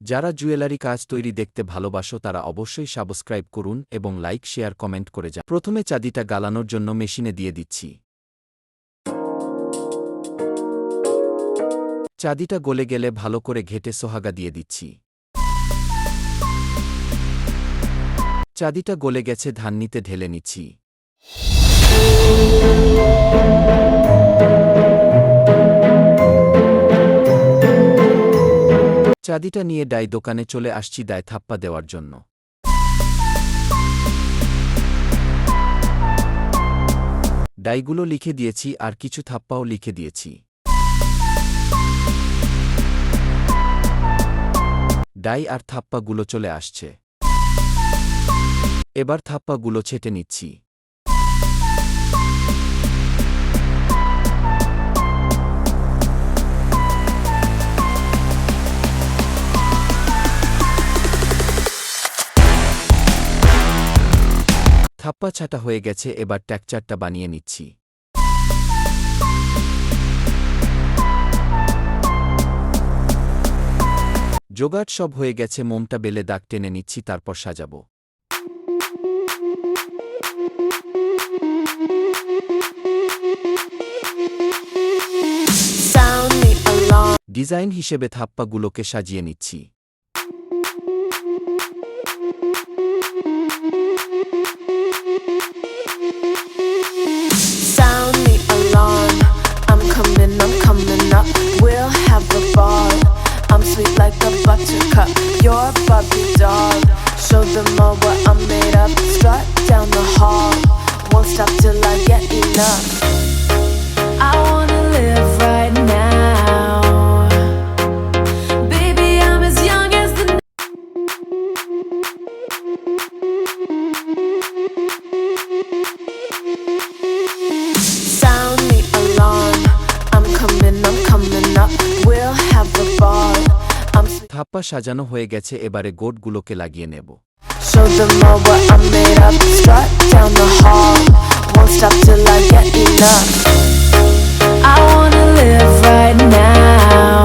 যারা জুয়েলারি কাজ তৈরি দেখতে ভালোবাসো তারা অবশ্যই সাবস্ক্রাইব করুন এবং লাইক শেয়ার কমেন্ট করে যান। প্রথমে চাঁদিটা গালানোর জন্য মেশিনে দিয়ে দিচ্ছি। চাঁদিটা গলে গেলে ভালো করে ঘেটে সোহাগা দিয়ে দিচ্ছি। চাঁদিটা গলে গেছে, ধান্নিতে ঢেলে নিচ্ছি। চাঁদিটা নিয়ে ডাই দোকানে চলে আসছি ডাই থাপ্পা দেওয়ার জন্য। ডাইগুলো লিখে দিয়েছি আর কিছু থাপ্পাও লিখে দিয়েছি। ডাই আর থাপ্পাগুলো চলে আসছে। এবার থাপ্পাগুলো ছেটে নিচ্ছি। থাপ্পা ছাটা হয়ে গেছে, এবার টেক্সচারটা বানিয়ে নিচ্ছি। জোগাড় সব হয়ে গেছে, মোমটা বেলে দাগ টেনে নিচ্ছি, তারপর সাজাবো। ডিজাইন হিসেবে থাপ্পাগুলোকে সাজিয়ে নিচ্ছি। Sweet like a buttercup, you're a Barbie doll. Show them all what I'm made of. Strut down the hall, won't stop till I get enough. I wanna live right now. Baby, I'm as young as the sound the alarm. I'm coming up. We'll have a ball. Thapa সাজানো হয়ে গেছে, এবারে গোটগুলোকে লাগিয়ে নেব। Show them all what I'm made of. Strut down the hall, won't stop till I get enough. I wanna live right now.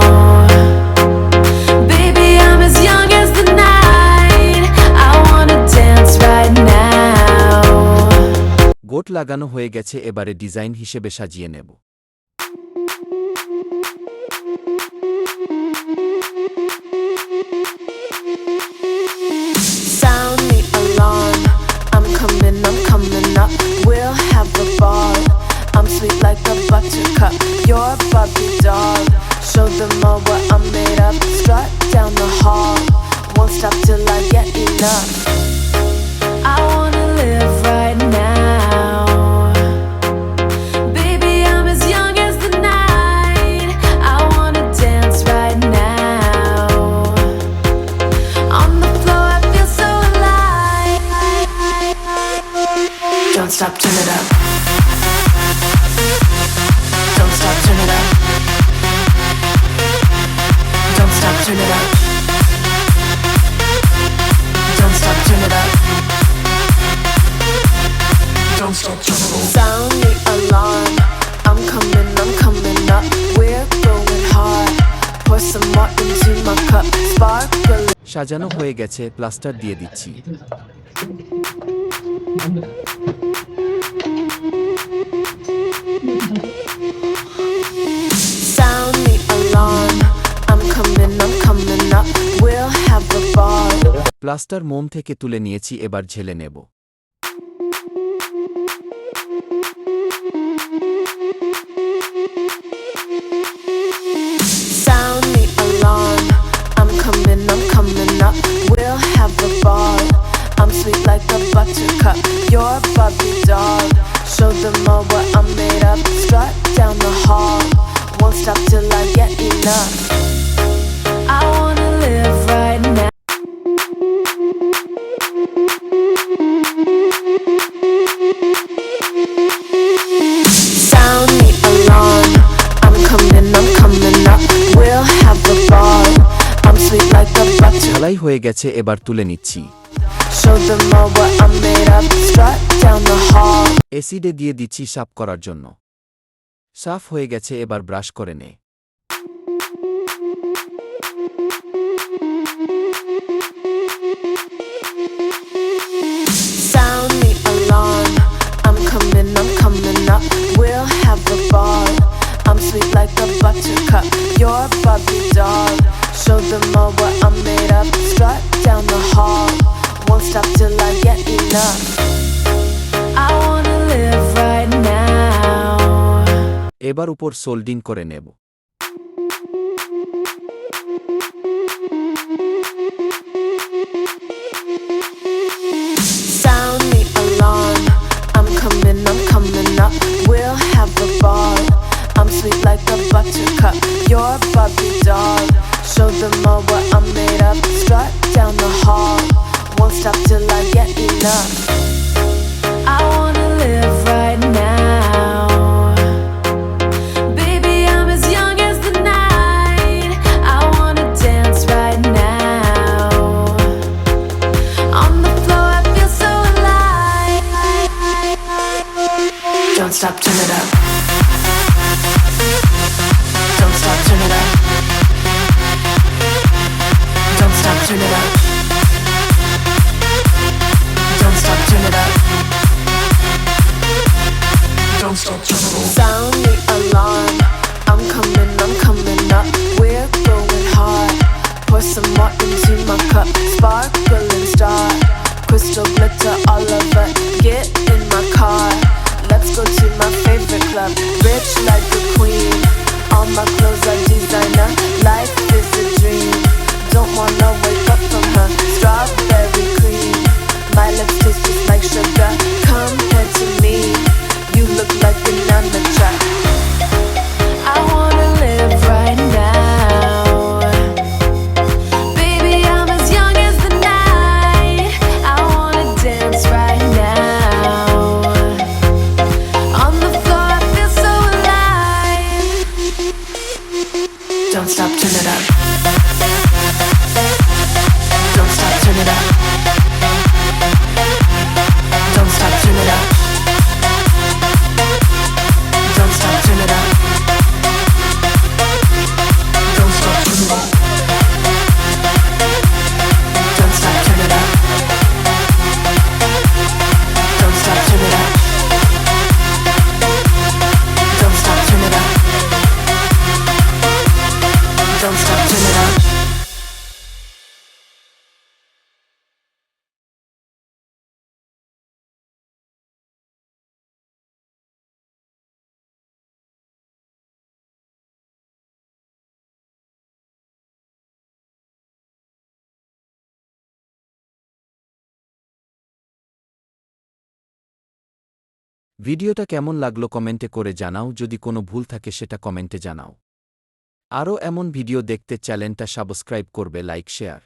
Baby, I'm as young as the night. I wanna dance right now. Goat লাগানো হয়ে গেছে, এবারে design হিসেবে সাজিয়ে নেব। Sound the alarm. I'm coming up. We'll have a ball. I'm sweet like a buttercup, you're a Barbie doll. Show them all what I'm made of. Strut down the hall, won't stop till I get enough. I wanna live right now. Baby, I'm as young as the night. I wanna dance right now. On the floor, I feel so alive. Don't stop, turn it up. Don't stop, turn it up. Don't stop, turn it up. Don't stop, turn it up. Don't stop, turn it up. Sound the alarm. I'm coming up. We're going hard. Pour some more into my cup. Sparkle. সাজানো হয়ে গেছে, plaster দিয়ে দিচ্ছি। Sound the alarm. I'm coming up. We'll have a ball. Plaster মোম থেকে তুলে নিয়েছি, এবার ঝেলে নেব। Sound the alarm. I'm coming up. We'll have a ball. I'm sweet like a buttercup, you're a Barbie doll. Show them all what I'm made of. Strut down the hall, won't stop till I get enough. I wanna live right now. Sound the alarm. I'm coming up. We'll have a ball. I'm sweet like a buttercup. ঝালাই হয়ে গেছে, এবার তুলে নিচ্ছি। Show them all what I'm made of. Strut down the hall. এসিডে দিয়ে দিচ্ছি সাফ করার জন্য। সাফ হয়ে গেছে, এবার ব্রাশ করে নে। more what I'm made of. Strut down the hall, won't stop till I get enough. I wanna live right now. এবার উপর সোল্ডিং করে নেব। Sound the alarm, I'm coming up. We'll have a ball, I'm sweet like a buttercup. You're a Barbie doll, show them all what I'm made of. Strut down the hall, won't stop till I get enough. I wanna live right now. Baby, I'm as young as the night. I wanna dance right now. On the floor, I feel so alive. Don't stop, turn it up. Don't stop, turn it up. Don't stop, turn it up. Don't stop, turn it up. Don't stop, turn it up. Sound the alarm, I'm coming up. We're going hard. Pour some more into my cup. Sparkling star, crystal glitter all over. Get in my car, let's go to my favorite club. Rich like a queen, all my clothes are designer. Life is a dream, don't wanna wake up from her. Strawberry cream, my lips taste just like sugar. Compared to me, you look like an amateur. I wanna live right now. Baby, I'm as young as the night. I wanna dance right now. On the floor, I feel so alive. Don't stop, turn it up. Don't stop, turn it up. Don't stop, turn it up. Don't stop, turn it up. Don't stop, turn it up. Don't stop, turn it up. Don't stop, turn it up. Don't stop, turn it up. Don't stop, turn it up. ভিডিওটা কেমন লাগলো কমেন্টে করে জানাও, যদি কোনো ভুল থাকে সেটা কমেন্টে জানাও। আরও এমন ভিডিও দেখতে চ্যানেলটা সাবস্ক্রাইব করবে, লাইক শেয়ার।